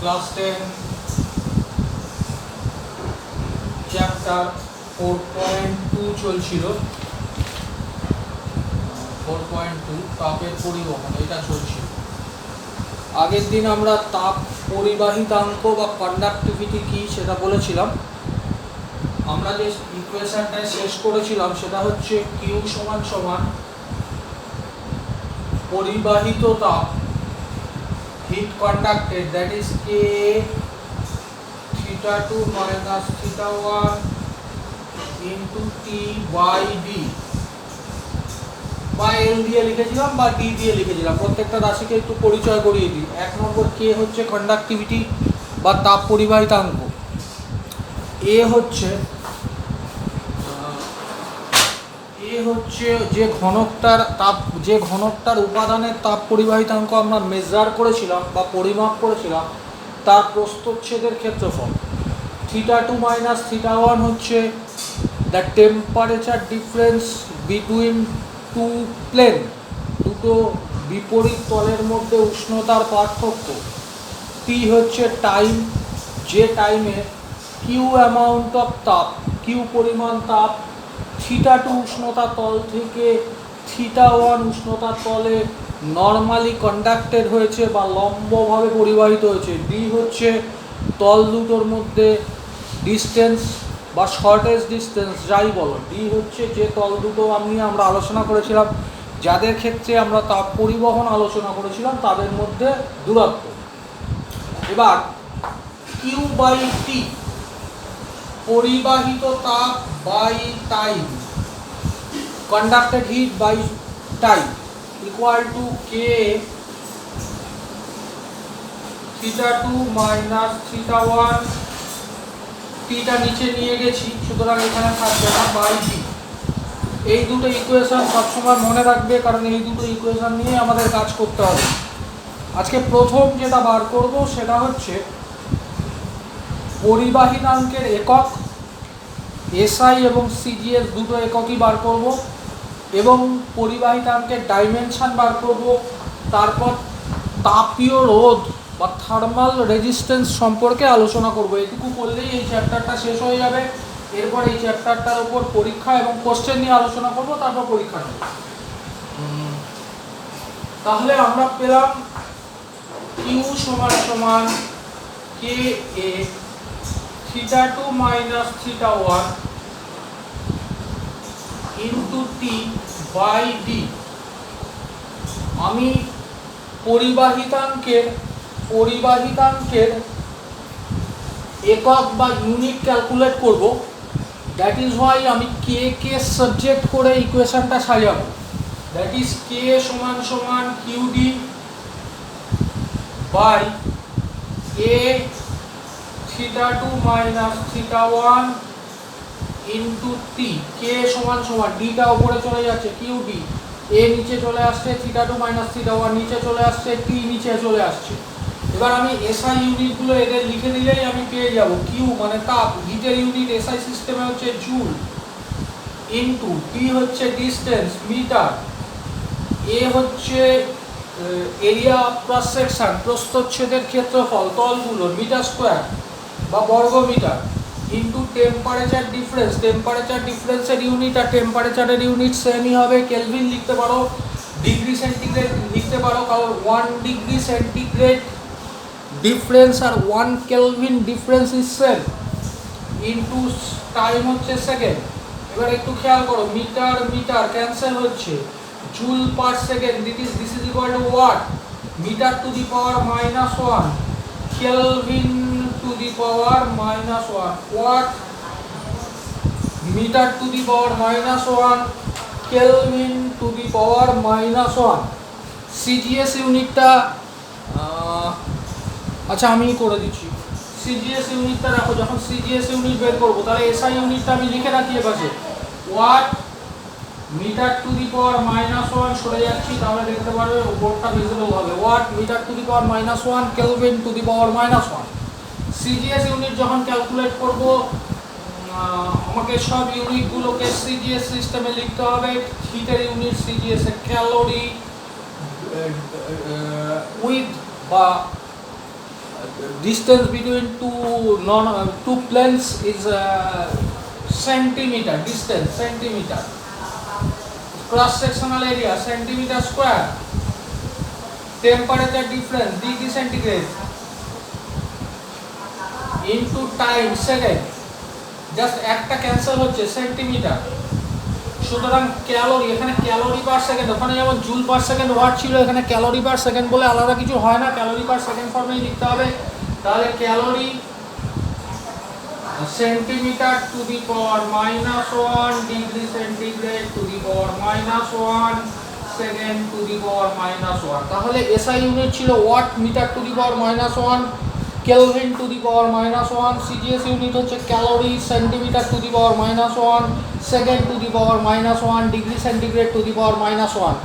Class 10 chapter 4.2 চলছিল। 4.2 তাপের পরিবহন এটা চলছিল। আগের দিন আমরা তাপ পরিবাহিতাঙ্ক বা কন্ডাক্টিভিটি কি সেটা বলেছিলাম। আমরা যে ইকুয়েশনটা শেষ করেছিলাম সেটা হচ্ছে কিউ সমান সমান পরিবাহিত তাপ heat conducted, that is K theta 2 minus theta 1 into T by D বা L দিয়ে লিখেছিলাম বা D দিয়ে লিখেছিলাম। প্রত্যেকটা রাশিকে একটু পরিচয় করিয়ে দিই। এক নম্বর K হচ্ছে কন্ডাক্টিভিটি বা তাপ পরিবাহিতাঙ্ক। এ হচ্ছে যে ঘনকটার উপাদানের তাপ পরিবাহিতাঙ্ক আমরা মেজার করেছিলাম বা পরিমাপ করেছিলাম তার প্রস্থচ্ছেদের ক্ষেত্রফল। থিটা 2 মাইনাস থিটা 1 হচ্ছে the temperature difference between two plane, দুটো বিপরীত তলের মধ্যে উষ্ণতার পার্থক্য। টি হচ্ছে টাইম, যে টাইমে কিউ অ্যামাউন্ট অফ তাপ, কিউ পরিমাণ তাপ থিটা 2 উষ্ণতা তল থেকে থিটা 1 উষ্ণতা তলে নর্মালি কন্ডাক্টেড হয়েছে বা লম্বভাবে পরিবাহিত হয়েছে। ডি হচ্ছে তল দুটোর মধ্যে ডিস্টেন্স বা শর্টেজ ডিস্টেন্স যাই বলো। ডি হচ্ছে যে তল দুটো আমরা আলোচনা করেছিলাম, যাদের ক্ষেত্রে আমরা তাপ পরিবহন আলোচনা করেছিলাম তাদের মধ্যে দূরত্ব। এবার কিউ বাই টি, পরিবাহিত তাপ by time, conducted heat by time equal to K theta 2 minus theta 1, টিটা নিচে নিয়ে গেছি সুতরাং এখানে থাকবে না, বাই টি। এই দুটো ইকুয়েশন সবসময় মনে রাখবে, কারণ এই দুটো ইকুয়েশন নিয়ে আমাদের কাজ করতে হবে। আজকে প্রথম যেটা বার করব সেটা হচ্ছে পরিবাহিতাঙ্কের একক। এসআই এবং সিজিএস দুটো এককই বার করব এবং পরিবাহিতাঙ্কের ডাইমেনশন বার করব। তারপর তাপীয় রোধ বা থার্মাল রেজিস্ট্যান্স সম্পর্কে আলোচনা করব। এটুকু করলেই এই চ্যাপ্টারটা শেষ হয়ে যাবে। এরপর এই চ্যাপ্টারটার উপর পরীক্ষা এবং কোশ্চেন নিয়ে আলোচনা করব, তারপর পরীক্ষা নেব। তাহলে আমরা পেলাম কিউ সমান সমান K A theta 2 minus theta 1 into T by D. আমি পরিবাহিতাঙ্কের একক বা ইউনিট ক্যালকুলেট করব। দ্যাট ইজ হোয়াই আমি কে সাবজেক্ট করে ইকুয়েশনটা সাজাবো। দ্যাট ইজ কে সমান সমান Q D by A theta 2 minus theta 1 into T. K সমান সমান ডিটা উপরে চলে যাচ্ছে কিউ ডি, এ নিচে চলে আসছে, থিটা 2 মাইনাস থিটা 1 নিচে চলে আসছে, টি নিচে চলে আসছে। এবার আমি এসআই ইউনিটগুলো এদের লিখে দিলেই আমি পেয়ে যাব। কিউ মানে তাপ, হিটের ইউনিট এসআই সিস্টেমে হচ্ছে জুল, ইন্টু টি হচ্ছে ডিস্টেন্স মিটার, এ হচ্ছে এরিয়া অফ ক্রস সেকশন প্রস্থচ্ছেদের ক্ষেত্রফল তলগুলোর মিটার স্কোয়ার বা বর্গ metre, into temperature difference. Temperature ডিফারেন্সের ইউনিট আর টেম্পারেচারের ইউনিট সেমই হবে। কেলভিন লিখতে পারো, ডিগ্রি সেন্টিগ্রেড লিখতে পারো, কারণ 1 ডিগ্রি সেন্টিগ্রেড ডিফারেন্স আর 1 kelvin difference is same, into time হচ্ছে সেকেন্ড। এবার একটু খেয়াল করো, মিটার মিটার ক্যান্সেল হচ্ছে, joule per second this is equal to watt, metre to the power minus 1, kelvin to the power minus 1, watt metre to the power minus 1, kelvin to the power minus 1। CGS ইউনিটটা আচ্ছা আমি করে দিচ্ছি। CGS ইউনিটটা রাখো, যখন CGS unit বের করবো তাহলে এসআই ইউনিটটা আমি লিখে রাখি এপাশে। Watt metre to the power minus 1 সরে যাচ্ছি, তাহলে দেখতে পারবে বোর্ডটা ভিজিবল হবে। Watt metre to the power minus 1 kelvin to the power minus 1। CGS unit যখন ক্যালকুলেট করব আমাকে সব ইউনিটগুলোকে সিজিএস সিস্টেমে লিখতে হবে। হিটের ইউনিট সিজিএস এ ক্যালোরি উইথ বা distance between two planes is centimeter. Distance centimeter. Cross sectional area centimeter square. Temperature difference degree centigrade into time second. Just একটা ক্যান্সেল হচ্ছে সেন্টিমিটার। সুতরাং ক্যালোরি, এখানে ক্যালোরি পার সেকেন্ড, ওখানে যেমন joule per second watt ছিল, এখানে calorie per second বলে আলাদা কিছু হয় না, ক্যালোরি পার সেকেন্ড ফর্মেই লিখতে হবে। তাহলে calorie centimetre to the power -1 degree centigrade to the power -1 second to the power -1। তাহলে এসআই ইউনিট ছিল watt metre to the power -1, kelvin to the power -1, CGS unit হচ্ছে calorie centimetre to the power -1 second to the power -1 degree centigrade to the power -1।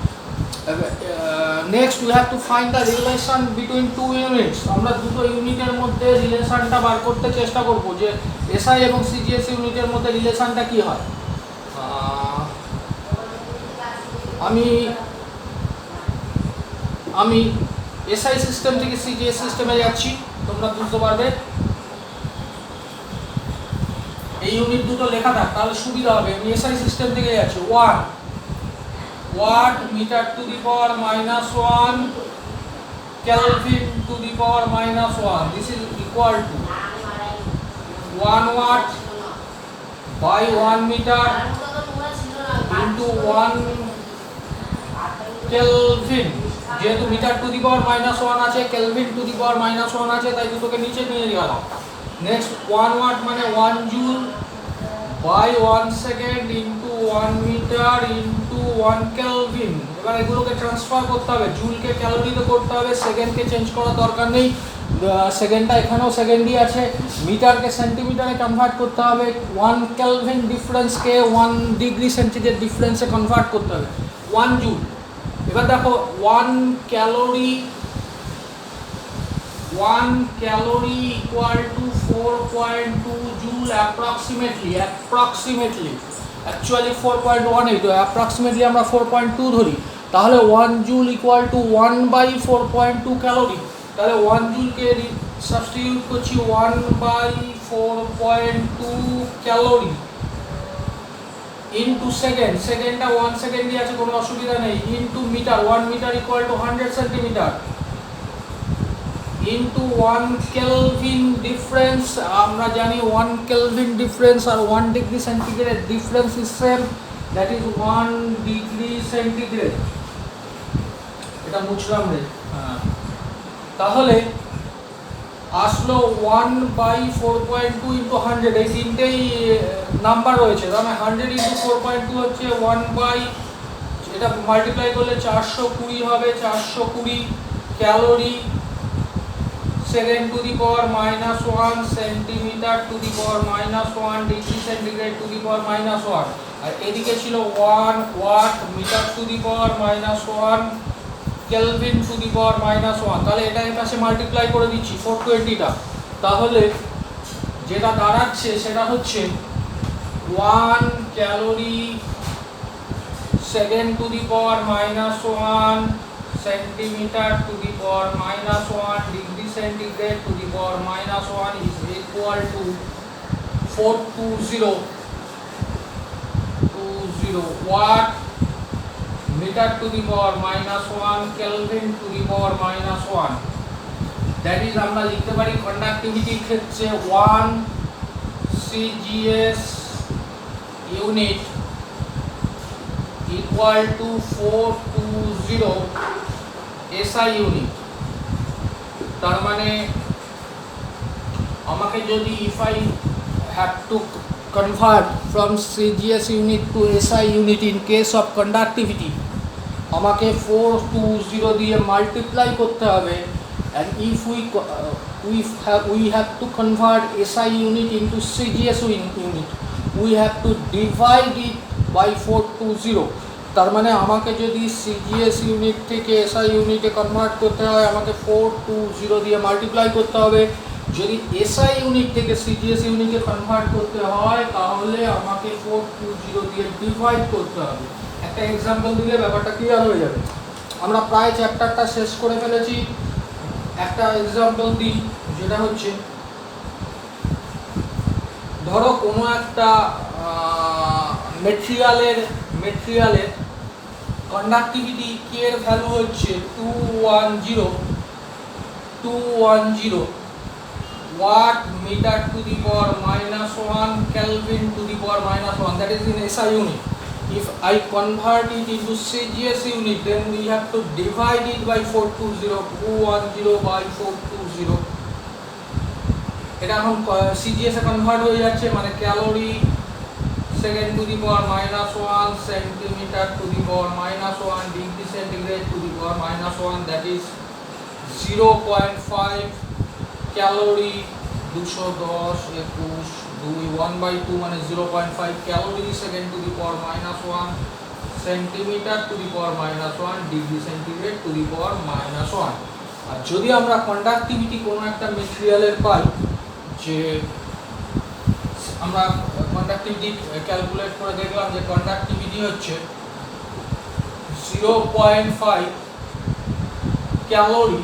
Next we have to find the relation between two units. আমরা দুটো ইউনিটের মধ্যে রিলেশনটা বার করতে চেষ্টা করব যে এসআই এবং সিজিএস ইউনিটের মধ্যে রিলেশনটা কি হয়। আমি এসআই সিস্টেম থেকে সিজিএস সিস্টেমে যাচ্ছি, তোমরা বুঝতে পারবে। এই ইউনিট দুটো লেখা থাক তাহলে সুবিধা হবে। আমি এসআই সিস্টেম থেকে যাচ্ছি। 1 watt metre to the power -1 kelvin to the power -1। This is equal to 1 watt by 1 metre into 1 kelvin. যেহেতু মিটার টু দি পাওয়ার -1 আছে, কেলভিন টু দি পাওয়ার -1 আছে, তাই দুটোকে নিচে নিয়ে গেলাম। নেক্সট 1 ওয়াট মানে 1 joule by 1 second into 1 metre into 1 kelvin. এবার এগুলোকে ট্রান্সফার করতে হবে, জুলকে ক্যালোরিতে করতে হবে, সেকেন্ডকে চেঞ্জ করার দরকার নেই, সেকেন্ডটা এখানেও সেকেন্ডই আছে। মিটারকে সেন্টিমিটারে কনভার্ট করতে হবে, 1 কেলভিন ডিফারেন্সকে 1 ডিগ্রি সেন্টিগ্রেড ডিফারেন্সে কনভার্ট করতে হবে, 1 জুল। এবার দেখো 1 calorie equal to 4.2 joule approximately actually 4.18, approximately আমরা 4.2 ধরি, তাহলে 1 joule equal to 1 by 4.2 calorie. তাহলে 1 জুলকে সাবস্টিটিউট করছি 1 by 4.2 ক্যালোরি ইনটু সেকেন্ড, সেকেন্ডটা 1 সেকেন্ডই আছে, কোনো অসুবিধা নেই, into metre, 1 metre equal to 100 centimetre into 1 kelvin difference. আমরা জানি 1 কেলভিন ডিফারেন্স আর 1 degree centigrade difference is same, that is 1 degree centigrade. এটা মুছলাম রে। তাহলে আসলো 1 বাই 4.2 ইন্টু 100, এই তিনটেই নাম্বার রয়েছে, তার মানে 100 ইন্টু 4.2 হচ্ছে 1 বাই, এটা মাল্টিপ্লাই করলে 420 হবে, 420 calorie second to the power -1 centimetre to the power -1 degree centigrade to the power -1। আর এদিকে ছিল 1 watt metre to the power -1 kelvin to the power -1। তাহলে এটা এর পাশে মাল্টিপ্লাই করে দিচ্ছি 420টা, তাহলে যেটা দাঁড়াচ্ছে সেটা হচ্ছে 1 calorie second to the power -1 centimetre to the power -1 degree centigrade to the power -1 is equal to 420 watt metre to the power -1 kelvin to the power -1। That is আমরা লিখতে পারি কন্ডাক্টিভিটির ক্ষেত্রে 1 CGS unit equal to 420 SI unit. তার মানে আমাকে যদি if I have to convert from CGS unit to SI unit in case of conductivity, আমাকে 420 দিয়ে মাল্টিপ্লাই করতে হবে, and if we have to convert SI unit into CGS unit, we have to divide it by 420। তার মানে আমাকে যদি CGS unit থেকে SI ইউনিটে কনভার্ট করতে হয়, আমাকে 420 দিয়ে মাল্টিপ্লাই করতে হবে। যদি এসআই ইউনিট থেকে সিজিএস ইউনিটে কনভার্ট করতে হয় তাহলে আমাকে 420 দিয়ে ডিভাইড করতে হবে। একটা এক্সাম্পল দিলে ব্যাপারটা ক্লিয়ার হয়ে যাবে। আমরা প্রায় চ্যাপ্টারটা শেষ করে ফেলেছি, একটা এক্সাম্পল দিই। যেটা হচ্ছে ধরো কোনো একটা মেটেরিয়ালের কন্ডাক্টিভিটি কে এর ভ্যালু হচ্ছে 210 watt meter to the power -1 Kelvin to the power -1, that is in SI unit. If I convert it into CGS unit, then we have to divide it by 210 by 420. এটা এখন CGS এ convert হয়ে যাচ্ছে, মানে calorie second to the power -1 centimetre to the power -1 degree centigrade to the power -1, that is 0.5 calorie 210 21 2 1/2 মানে 0.5 calorie second to the power -1 centimetre to the power -1 degree centigrade to the power -1। আর যদি আমরা conductivity কোনো একটা মেটেরিয়ালের পাই, যে আমরা conductivity calculate করে দেখলাম যে কন্ডাক্টিভিটি হচ্ছে 0.5 calorie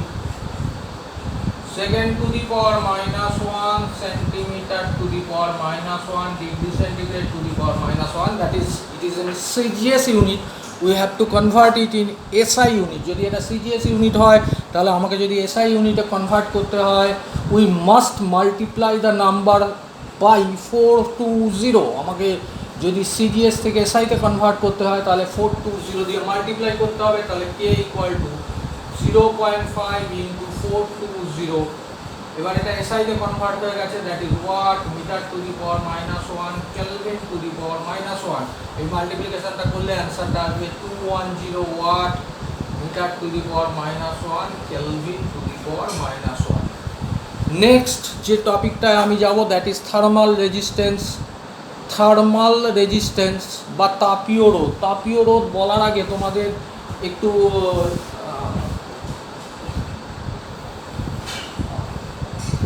second to the power -1 centimeter to the power -1 degree centigrade to the power -1, that is it is in CGS unit. We have to convert it in SI unit. যদি এটা CGS unit হয় তাহলে আমাকে যদি SI ইউনিটে convert করতে হয়, we must multiply the number by 420. আমাকে যদি CGS থেকে SI তে কনভার্ট করতে হয় তাহলে 420 দিয়ে মাল্টিপ্লাই করতে হবে, তাহলে K equal to 0.5 into 420। এবার এটা SI তে কনভার্ট হয়ে গেছে, that is watt metre to the power -1 kelvin to the power -1। এই মাল্টিপ্লিকেশনটা করলে অ্যান্সারটা আসবে 210 watt metre to the power -1 kelvin to the power -1। Next যে টপিকটায় আমি যাব দ্যাট ইজ থার্মাল রেজিস্ট্যান্স বা তাপীয় রোধ। তাপীয় রোধ বলার আগে তোমাদের একটু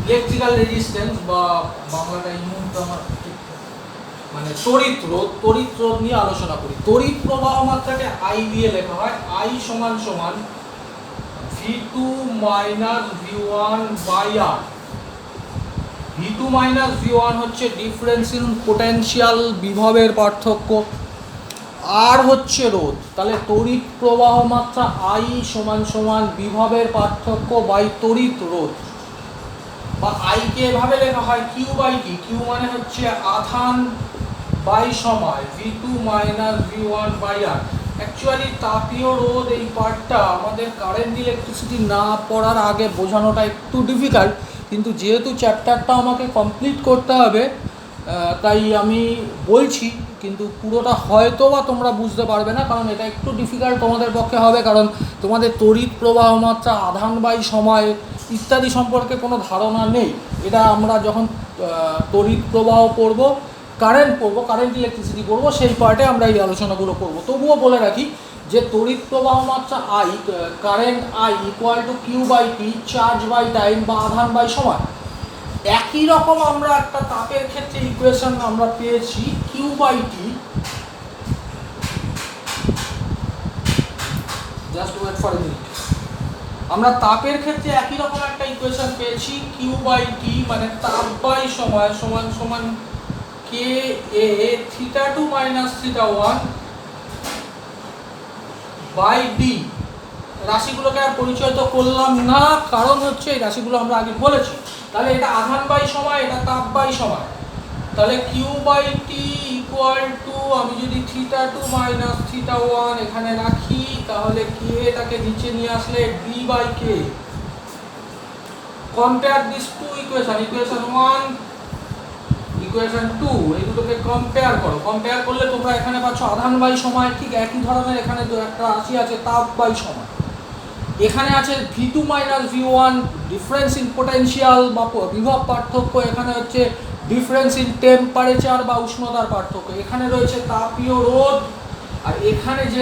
ইলেকট্রিক্যাল রেজিস্ট্যান্স বা বাংলাটা এই মুহূর্তে আমার মানে তড়িৎ রোধ নিয়ে আলোচনা করি। তড়িৎ প্রবাহ মাত্রাকে I দিয়ে লেখা হয়। I সমান সমান V2 minus V1 by R। V2 minus V1 হচ্ছে ডিফারেন্স ইন পোটেনশিয়াল, বিভবের পার্থক্য, আর হচ্ছে রোধ। তাহলে তড়িৎ প্রবাহ মাত্রা I সমান সমান বিভবের পার্থক্য বাই তড়িৎ রোধ, বা I কে এভাবে লেখা হয় Q বাই T। Q মানে হচ্ছে আধান বাই সময়, V2 minus V1 by R। Actually তাপীয় রোধ এই পার্টটা আমাদের কারেন্ট ইলেকট্রিসিটি না পড়ার আগে বোঝানোটা একটু ডিফিকাল্ট, কিন্তু যেহেতু চ্যাপ্টারটা আমাকে কমপ্লিট করতে হবে তাই আমি বলছি, কিন্তু পুরোটা হয়তো বা তোমরা বুঝতে পারবে না, কারণ এটা একটু ডিফিকাল্ট তোমাদের পক্ষে হবে, কারণ তোমাদের তড়িৎ প্রবাহ মাত্রা, আধান বাই সময় ইত্যাদি সম্পর্কে কোনো ধারণা নেই। এটা আমরা যখন তড়িৎ প্রবাহ পড়ব, কারেন্ট ইলেকট্রিসিটি পড়ব, সেই পার্টে আমরা এই আলোচনাগুলো করব। তবুও বলে রাখি যে তড়িৎ প্রবাহ মাত্রা I, current I equal to Q by T, charge by time বা আধান বাই সময়। একই রকম আমরা একটা তাপের ক্ষেত্রে ইকুয়েশন আমরা পেয়েছি Q by T, just wait for a minute. আমরা তাপের ক্ষেত্রে একই রকম একটা ইকুয়েশন পেয়েছি Q বাই T, মানে তাপ বাই সময় সমান সমান K A θ2 minus θ1 by D। রাশিগুলোকে আর পরিচয় তো করলাম না, কারণ হচ্ছে এই রাশিগুলো আমরা আগে বলেছি। তাহলে এটা আধান বাই সময়, এটা তাপ বাই সময়। তাহলে Q by T equal to, আমি যদি θ2 মাইনাস θ1 এখানে রাখি, তাহলে K এটাকে নিচে নিয়ে আসলে D by K। Compare this to equation, equation 1 equation 2, এই দুটোকে কম্পেয়ার করো। কম্পেয়ার করলে তোমরা এখানে পাচ্ছ আধান বাই সময় ঠিক একই ধরনের, এখানে একটা রাশি আছে তাপ বাই সময়, এখানে আছে V2 minus V1 difference in potential বা বিভব পার্থক্য, এখানে হচ্ছে ডিফারেন্স ইন টেম্পারেচার বা উষ্ণতার পার্থক্য, এখানে রয়েছে তাপীয় রোধ, আর এখানে যে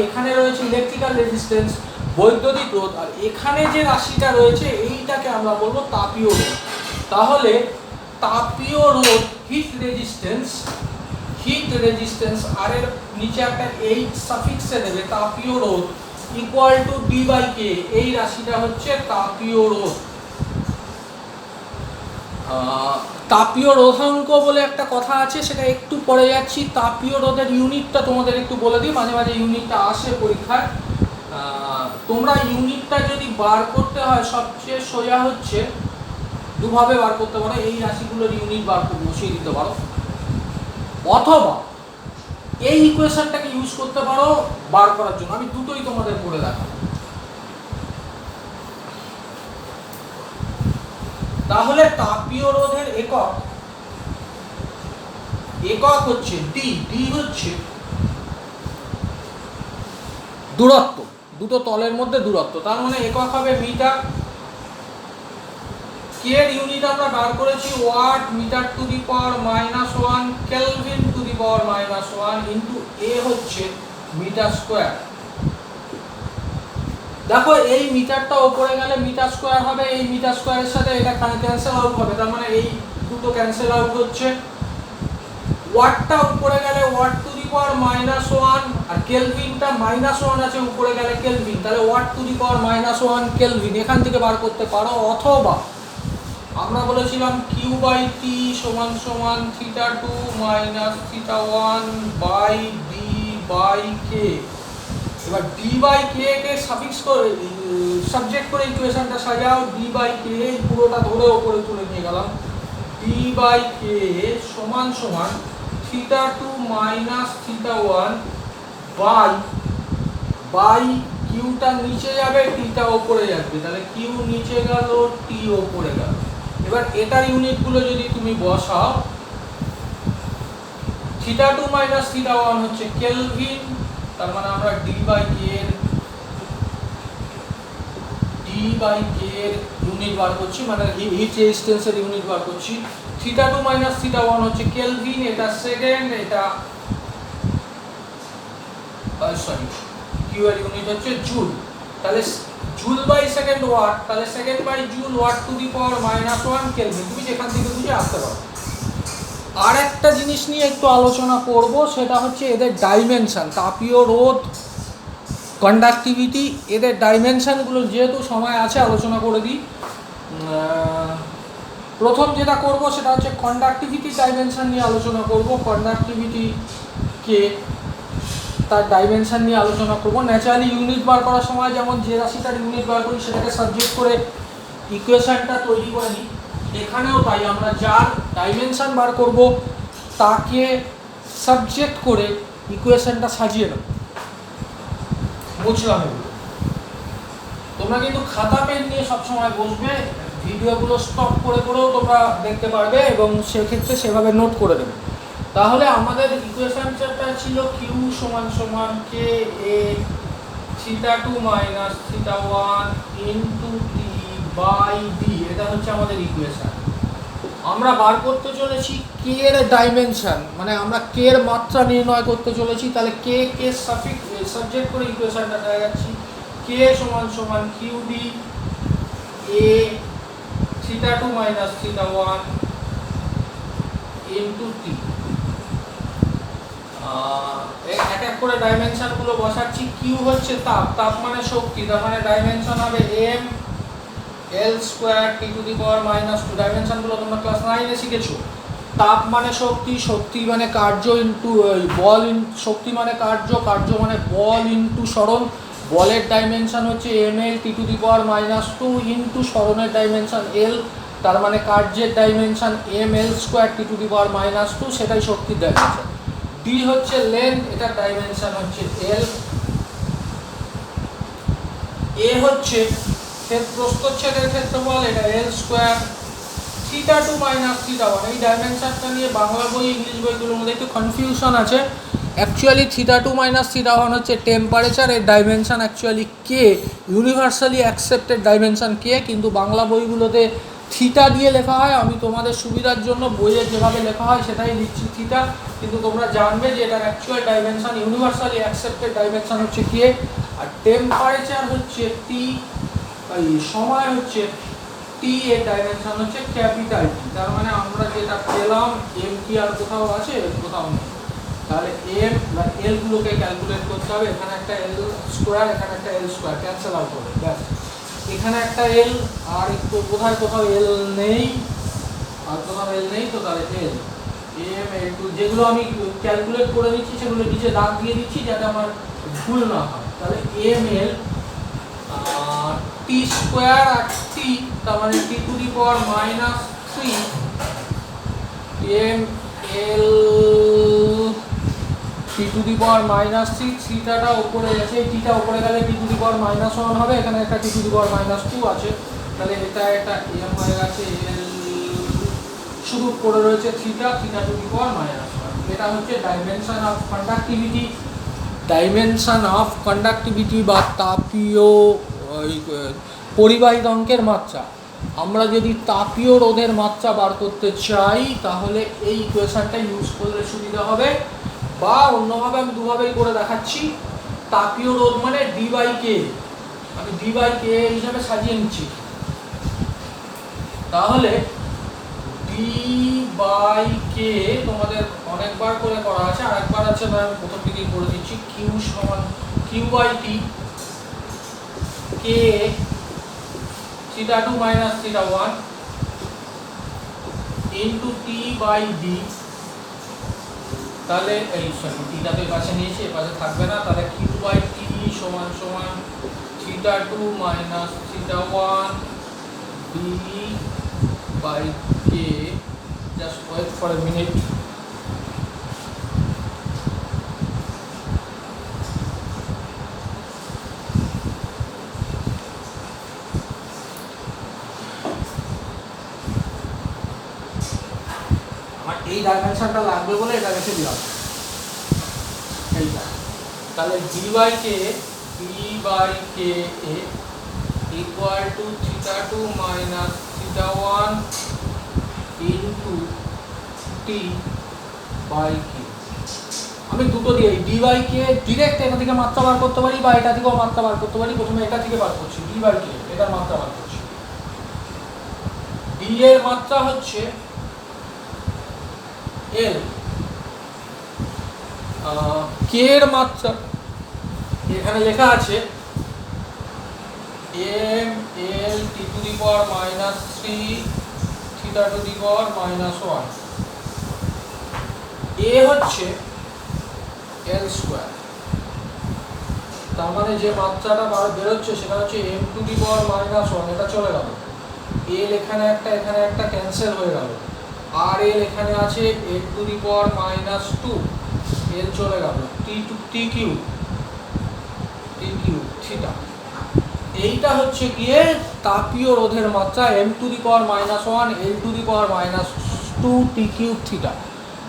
এখানে রয়েছে ইলেকট্রিক্যাল রেজিস্ট্যান্স বৈদ্যুতিক রোধ, আর এখানে যে রাশিটা রয়েছে এইটাকে আমরা বলবো তাপীয় রোধ। তাহলে তাপীয় রোধ হিট রেজিস্ট্যান্স আর এর নিচে একটা H সাফিক্সে দেবে, তাপীয় রোধ equal to D by K। এই রাশিটা হচ্ছে তাপীয় রোধ। তাপীয় রোধাঙ্ক বলে একটা কথা আছে, সেটা একটু পরে যাচ্ছি। তাপীয় রোধের ইউনিটটা তোমাদের একটু বলে দিই, মাঝে মাঝে ইউনিটটা আসে পরীক্ষায়। তোমরা ইউনিটটা যদি বার করতে হয় সবচেয়ে সোজা হচ্ছে দুভাবে বার করতে পারো, এই রাশিগুলোর ইউনিট বার করে বসিয়ে দিতে পারো, অথবা এই ইকুয়েশনটাকে ইউজ করতে পারো বার করার জন্য। আমি দুটোই তোমাদের করে দেখাবো। তাহলে তাপীয় রোধের একক হচ্ছে ডি। ডি হচ্ছে দূরত্ব, দুটো তলের মধ্যে দূরত্ব, তার মানে একক হবে মিটার। কে এর ইউনিট আমরা বার করেছি watt, metre to the power -1, kelvin to the power -1 into A হচ্ছে মিটার স্কয়ার। দেখো এই মিটারটা উপরে গেলে মিটার স্কয়ার হবে, এই মিটার স্কয়ারের সাথে এটা ক্যান্সেল আউট হবে, তার মানে এই দুটো ক্যান্সেল আউট হচ্ছে। ওয়াটটা উপরে গেলে ওয়াট টু দি পাওয়ার -1, আর কেলভিনটা -1 আছে উপরে গেলে কেলভিন, তাহলে watt to the power -1 kelvin এখান থেকে বার করতে পারো। অথবা আমরা বলেছিলাম Q/T = θ2 - θ1 D/K। এবার D/K কে সাফিক্স করে সাবজেক্ট করে ইকুয়েশনটা সাজাও। D/K পুরোটা ধরে উপরে তুলে নিয়ে গেলাম। D/K = θ2 - θ1 বাই কিউটা নিচে যাবে, টিটা উপরে যাবে, তাহলে কিউ নিচে গেল, টি উপরে গেল। এবার এটার ইউনিটগুলো যদি তুমি বসাও, θ2 - θ1 হচ্ছে কেলভিন, তার মানে আমরা D/K এর ইউনিট বার করছি, মানে হিট রেজিস্ট্যান্সের ইউনিট বার করছি। θ2 - θ1 হচ্ছে কেলভিন, এটা সেকেন্ড, এটা সরি কিউ এর ইউনিট হচ্ছে জুল। তাহলে জুল বাই সেকেন্ড ওয়াট, তাহলে second by joule, watt to the power -1 kelvin. তুমি যেখান থেকে বুঝে আসতে পারো। আর একটা জিনিস নিয়ে একটু আলোচনা করব, সেটা হচ্ছে এদের ডাইমেনশন। তাপীয় রোধ, কন্ডাক্টিভিটি, এদের ডাইমেনশনগুলো যেহেতু সময় আছে আলোচনা করে দিই। প্রথম যেটা করব সেটা হচ্ছে কন্ডাক্টিভিটি ডাইমেনশন নিয়ে আলোচনা করব। কন্ডাক্টিভিটি কে তার ডাইমেনশন নিয়ে আলোচনা করব। ন্যাচারালি ইউনিট বার করার সময় যেমন যে রাশিটার ইউনিট বার করি সেটাকে সাবজেক্ট করে ইকুয়েশনটা তৈরি করে নিই, এখানেও তাই। আমরা যার ডাইমেনশন বার করব তাকে সাবজেক্ট করে ইকুয়েশনটা সাজিয়ে নেব। বুঝলাম এগুলো? তোমরা কিন্তু খাতা পেন নিয়ে সবসময় বসবে, ভিডিওগুলো স্টপ করে করেও তোমরা দেখতে পারবে এবং সেক্ষেত্রে সেভাবে নোট করে দেবে। তাহলে আমাদের ইকুয়েশনটা ছিল Q = K A θ2 - θ1 into T/D। এটা হচ্ছে আমাদের ইকুয়েশন। আমরা বার করতে চলেছি K এর ডাইমেনশন, মানে আমরা K এর মাত্রা নির্ণয় করতে চলেছি। তাহলে K কে সাবজেক্ট করে ইকুয়েশনটা পেয়ে যাচ্ছি। K = QD A θ2 - θ1 into T। এক এক করে ডাইমেনশনগুলো বসাচ্ছি। কিউ হচ্ছে তাপ, তাপ মানে শক্তি, তার মানে ডাইমেনশন হবে m L² T⁻²। ডাইমেনশনগুলো তোমরা ক্লাস 9 এ শিখেছো। তাপ মানে শক্তি, শক্তি মানে কার্য ইনটু বল, শক্তি মানে কার্য, কার্য মানে বল ইনটু সরণ। বলের ডাইমেনশন হচ্ছে mL T⁻² ইনটু সরণের ডাইমেনশন L, তার মানে কার্যের ডাইমেনশন mL² T⁻², সেটাই শক্তির ডাইমেনশন। ডি হচ্ছে লেন্থ, এটার ডাইমেনশন হচ্ছে L। এ হচ্ছে প্রস্থচ্ছেদের ক্ষেত্রফল, এটা L²। θ2 - θ1 এই ডাইমেনশনটা নিয়ে বাংলা বই, ইংলিশ বইগুলোর মধ্যে একটু কনফিউশন আছে। অ্যাকচুয়ালি θ2 - θ1 হচ্ছে টেম্পারেচার, এর ডাইমেনশন অ্যাকচুয়ালি কে, ইউনিভার্সালি অ্যাকসেপ্টেড ডাইমেনশন কে, কিন্তু বাংলা বইগুলোতে থিটা দিয়ে লেখা হয়। আমি তোমাদের সুবিধার জন্য বইয়ে যেভাবে লেখা হয় সেটাই লিখছি থিটা, কিন্তু তোমরা জানবে যে এটার actual dimension, universally accepted dimension হচ্ছে কে। আর টেম্পারেচার হচ্ছে টি, সময় হচ্ছে টি, এর ডাইমেনশন হচ্ছে ক্যাপিটাল টি। তার মানে আমরা যেটা পেলাম এম কি আর কোথাও আছে? কোথাও নেই। তাহলে এম বা এল গুলোকে ক্যালকুলেট করতে হবে। এখানে একটা L², এখানে একটা L², ক্যান্সেল আউট হবে, ব্যাস। এখানে একটা এল, আর একটু কোথাও এল নেই, আর কোথাও এল নেই তো, তাহলে এল এম এল টু, যেগুলো আমি ক্যালকুলেট করে নিচ্ছি সেগুলো নিচে দাগ দিয়ে দিচ্ছি যাতে আমার ভুল না হয়। তাহলে এম এল টি স্কোয়ার আর টি, তার মানে T to the power minus 3 M L T to the power minus 3, থিটাটা উপরে গেছে, টিটা উপরে গেলে টি টু দি পাওয়ার মাইনাস 1 হবে, এখানে একটা টি টু দি পাওয়ার মাইনাস 2 আছে, তাহলে এটা এম হয়ে গেছে এল, শুধু পড়ে রয়েছে theta, theta to the power minus 1। এটা হচ্ছে dimension of conductivity, dimension of conductivity বা তাপীয় পরিবাহিত অঙ্কের মাত্রা। আমরা যদি তাপীয় রোধের মাত্রা বার করতে চাই তাহলে এই ইকুয়েশনটা ইউজ করলে সুবিধা হবে, বা অন্যভাবে আমি দুভাবেই করে দেখাচ্ছি। তাপীয় রোধ মানে ডি বাই কে, আমি ডি বাই কে হিসাবে সাজিয়ে নিচ্ছি। তাহলে ডি বাই কে তোমাদের অনেকবার করে করা আছে, আর একবার আছে আমি প্রথম দিকেই করে দিচ্ছি। কিউ সমান Q by T K theta two minus theta one into T by D, তাহলে এই সরি টিটা তো পাশে নিয়েছি, এ পাশে থাকবে না, তাহলে কিউ বাই টি সমান সমান theta two minus theta one D by K. Just wait for a minute. আমার এই ডাইমেনশনটা লাগবে বলে এটা রেখে দিলাম এইটা। তাহলে D by K A equal to theta two minus theta one into T by K. আমি দুটো দিয়ে ডি বাই কে ডিরেক্ট এটা থেকে মাত্রা বার করতে পারি, বা এটা থেকেও মাত্রা বার করতে পারি। প্রথমে এটা থেকে বার করছি, ডি বাই কে, এটার মাত্রা বার করছি। ডি এর মাত্রা হচ্ছে এল, কে এর মাত্রা এখানে লেখা আছে M L T to the power minus 3 theta to the power minus 1, A হচ্ছে এল স্কোয়ার। তার মানে যে মাত্রাটা বেরোচ্ছে সেটা হচ্ছে M to the power minus 1, এটা চলে গেল। এল এখানে একটা ক্যান্সেল হয়ে গেল, আর এল এখানে আছে এল টু দি পাওয়ার মাইনাস 2, এল চলে গেল, টি কিউ থিটা। এইটা হচ্ছে গিয়ে তাপীয় রোধের মাত্রা M to the power minus 1 L to the power minus 2 T cube theta.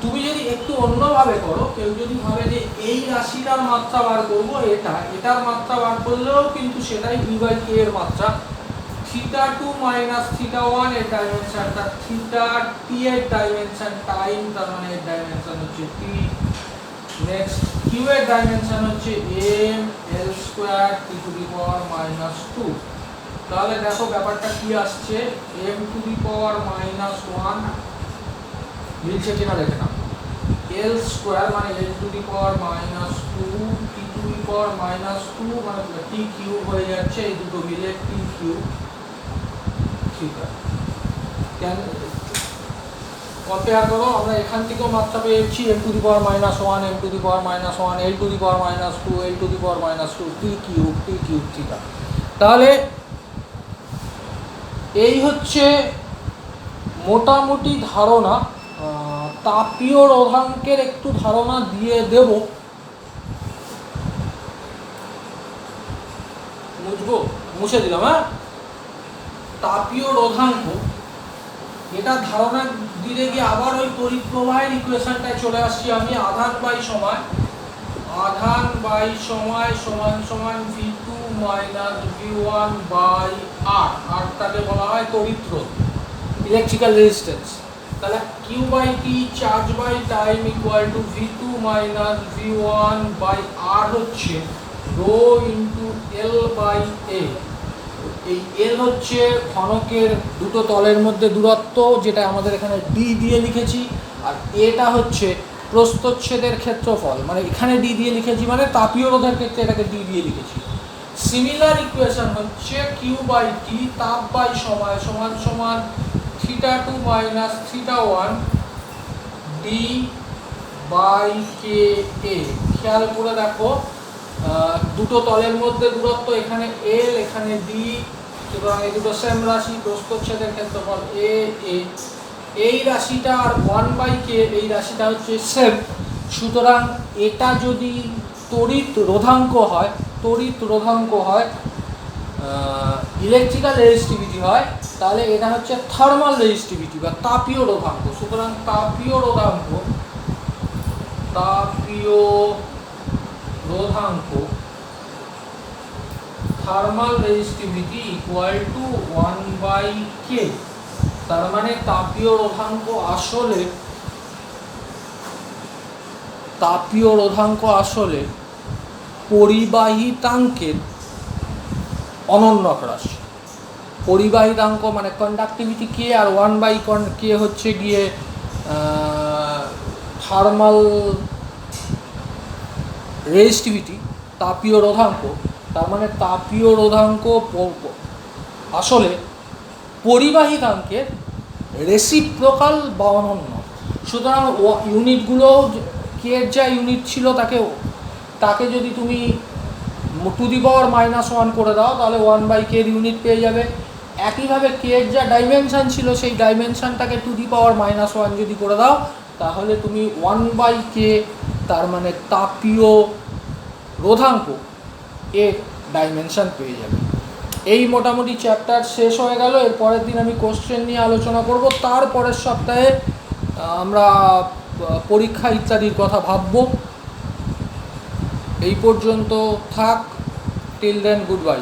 তুমি যদি একটু অন্যভাবে করো, কেউ যদি ভাবে যে এই রাশিটার মাত্রা বার করবো, এটার মাত্রা বার করলেও কিন্তু সেটাই ডি বাই কে এর মাত্রা। Theta two minus theta one এর ডাইমেনশনটা থিটা, টি এর ডাইমেনশন টাইম, তার মানে এর ডাইমেনশন হচ্ছে টি। নেক্সট কিউ এর ডাইমেনশন হচ্ছে M L square T to the power minus 2। তাহলে দেখো ব্যাপারটা কি আসছে, M to the power minus 1 মিলছে কিনা দেখে নাও, এল স্কোয়ার মানে L to the power minus 2 T to the power minus 2 মানে টি কিউ হয়ে যাচ্ছে, এই দুটো মিলে টি কিউ থিটা। কম্পেয়ার করো, আমরা এখান থেকেও মাত্রা পেয়েছি M to the power minus 1 M to the power minus 1 L to the power minus 2 L to the power minus 2 T cube theta. তাহলে এই হচ্ছে মোটামুটি ধারণা। তাপীয় রোধাঙ্কের একটু ধারণা দিয়ে দেব, মুছে দিলাম। হ্যাঁ, তাপীয় রোধাঙ্ক এটা ধারণা দিতে গিয়ে আবার ওই তড়িৎ প্রবাহের ইকুয়েশনটায় চলে আসছি আমি। আধান বাই সময় সমান সমান v2 minus v1 by r, আরটাকে বলা হয় তড়িৎ রোধ, ইলেকট্রিক্যাল রেজিস্ট্যান্স। তাহলে q by t charge by time equal to v2 minus v1 by r হচ্ছে rho into l by a। এই এল হচ্ছে ঘনকের দুটো তলের মধ্যে দূরত্ব, যেটা আমাদের এখানে ডি দিয়ে লিখেছি, আর এটা হচ্ছে প্রস্থচ্ছেদের ক্ষেত্রফল, মানে এখানে ডি দিয়ে লিখেছি, মানে তাপীয় রোধের ক্ষেত্রে এটাকে ডি দিয়ে লিখেছি। সিমিলার ইকুয়েশন হচ্ছে কিউ বাই টি তাপ বাই সময় সমান সমান θ2 মাইনাস θ1 ডি বাই কে এ। খেয়াল করে দেখো দুটো তলের মধ্যে দূরত্ব, এখানে এল এখানে ডি, সুতরাং এই দুটো সেম রাশি, প্রস্থচ্ছেদের ক্ষেত্রফল এ এ। এই রাশিটা আর 1/k এই রাশিটা হচ্ছে সেম, সুতরাং এটা যদি তড়িৎ রোধাঙ্ক হয় ইলেকট্রিক্যাল রেজিস্টিভিটি হয়, তাহলে এটা হচ্ছে থার্মাল রেজিস্টিভিটি বা তাপীয় রোধাঙ্ক। সুতরাং তাপীয় রোধাঙ্ক thermal resistivity equal to 1/k। তার মানে তাপীয় রোধাঙ্ক আসলে পরিবাহিতাঙ্কের অনন্যক রাশি। পরিবাহিতাঙ্ক মানে কন্ডাক্টিভিটি কে, আর 1/k হচ্ছে গিয়ে থার্মাল রেজিস্টিভিটি, তাপীয় রোধাঙ্ক। তার মানে তাপীয় রোধাঙ্ক আসলে পরিবাহিতাঙ্কের রেসিপ্রোকাল বা অনন্য। সুতরাং ইউনিটগুলো কে এর যা ইউনিট ছিল তাকে যদি তুমি টু দি পাওয়ার -1 করে দাও, তাহলে 1/k এর ইউনিট পেয়ে যাবে। একইভাবে কে এর যা ডাইমেনশন ছিল সেই ডাইমেনশনটাকে টু দি পাওয়ার -1 যদি করে দাও, তাহলে তুমি 1/k তার মানে তাপীয় রোধাঙ্ক এর ডাইমেনশন পেয়ে যাবে। এই মোটামুটি চ্যাপ্টার শেষ হয়ে গেল। এর পরের দিন আমি কোশ্চেন নিয়ে আলোচনা করব, তারপরের সপ্তাহে আমরা পরীক্ষা ইত্যাদির কথা ভাবব। এই পর্যন্ত থাক, টিল দেন গুড বাই।